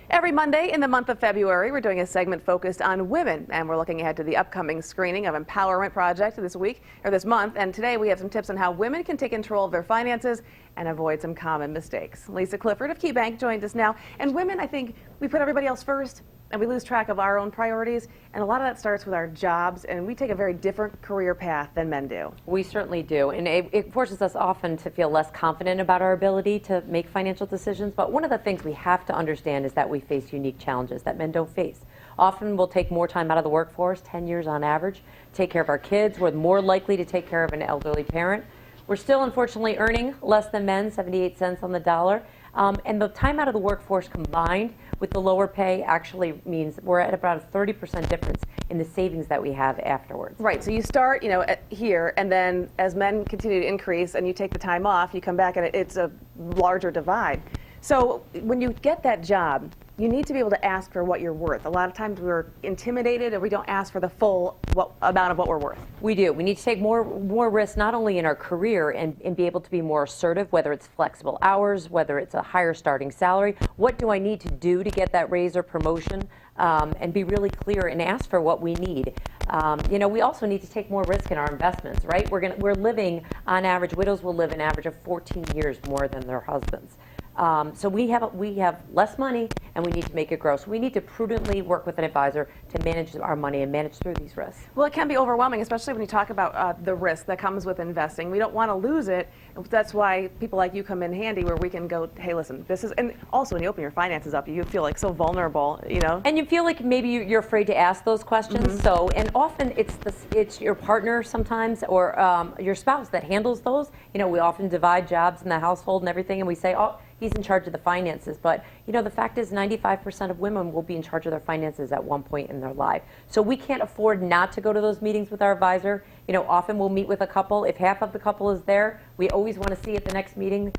Every Monday in the month of February, we're doing a segment focused on women, and we're looking ahead to the upcoming screening of Empowerment Project this month. And today we have some tips on how women can take control of their finances and avoid some common mistakes. Lisa Clifford of Key Bank joins us now. And women, I think we put everybody else first, and we lose track of our own priorities. And a lot of that starts with our jobs, and we take a very different career path than men do. We certainly do, and it forces us often to feel less confident about our ability to make financial decisions. But one of the things we have to understand is that we face unique challenges that men don't face. Often we'll take more time out of the workforce, 10 years on average, take care of our kids. We're more likely to take care of an elderly parent. We're still, unfortunately, earning less than men, 78 cents on the dollar. And the time out of the workforce combined with the lower pay actually means we're at about a 30% difference in the savings that we have afterwards. Right, so you start, here, and then as men continue to increase and you take the time off, you come back and it's a larger divide. So when you get that job, you need to be able to ask for what you're worth. A lot of times we're intimidated and we don't ask for the full amount of what we're worth. We do. We need to take more risks, not only in our career and be able to be more assertive, whether it's flexible hours, whether it's a higher starting salary. What do I need to do to get that raise or promotion? And be really clear and ask for what we need. We also need to take more risk in our investments, right? We're living on average, widows will live an average of 14 years more than their husbands. So we have less money and we need to make it grow. So we need to prudently work with an advisor to manage our money and manage through these risks. Well, it can be overwhelming, especially when you talk about the risk that comes with investing. We don't want to lose it. That's why people like you come in handy, where we can go, hey, listen, this is, and also when you open your finances up, you feel like so vulnerable, And you feel like maybe you're afraid to ask those questions. Mm-hmm. So, and often it's your partner sometimes, or your spouse that handles those. We often divide jobs in the household and everything, and we say, oh, he's in charge of the finances. But, the fact is 95% of women will be in charge of their finances at one point in their life. So we can't afford not to go to those meetings with our advisor. Often we'll meet with a couple. If half of the couple is there, we always want to see at the next meeting,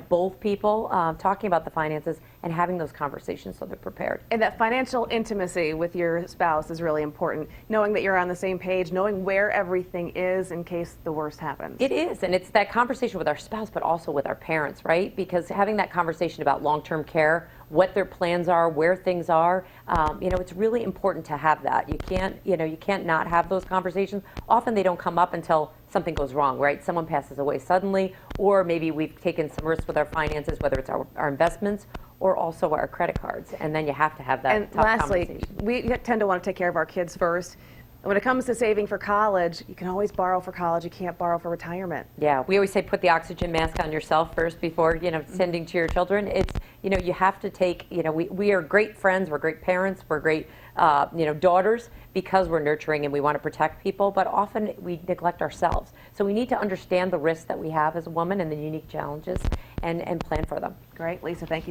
both people talking about the finances and having those conversations so they're prepared. And that financial intimacy with your spouse is really important. Knowing that you're on the same page, knowing where everything is in case the worst happens. It is, and it's that conversation with our spouse, but also with our parents, right? Because having that conversation about long-term care, what their plans are, where things are, it's really important to have that. You can't not have those conversations. Often they don't come up until something goes wrong, right? Someone passes away suddenly, or maybe we've taken some risks with our finances, whether it's our investments or also our credit cards, and then you have to have that and tough lastly, conversation. We tend to want to take care of our kids first. When it comes to saving for college, you can always borrow for college. You can't borrow for retirement. Yeah, we always say put the oxygen mask on yourself first before, sending to your children. It's, you have to take, we are great friends, we're great parents, we're great, daughters, because we're nurturing and we want to protect people, but often we neglect ourselves. So we need to understand the risks that we have as a woman and the unique challenges and plan for them. Great. Lisa, thank you.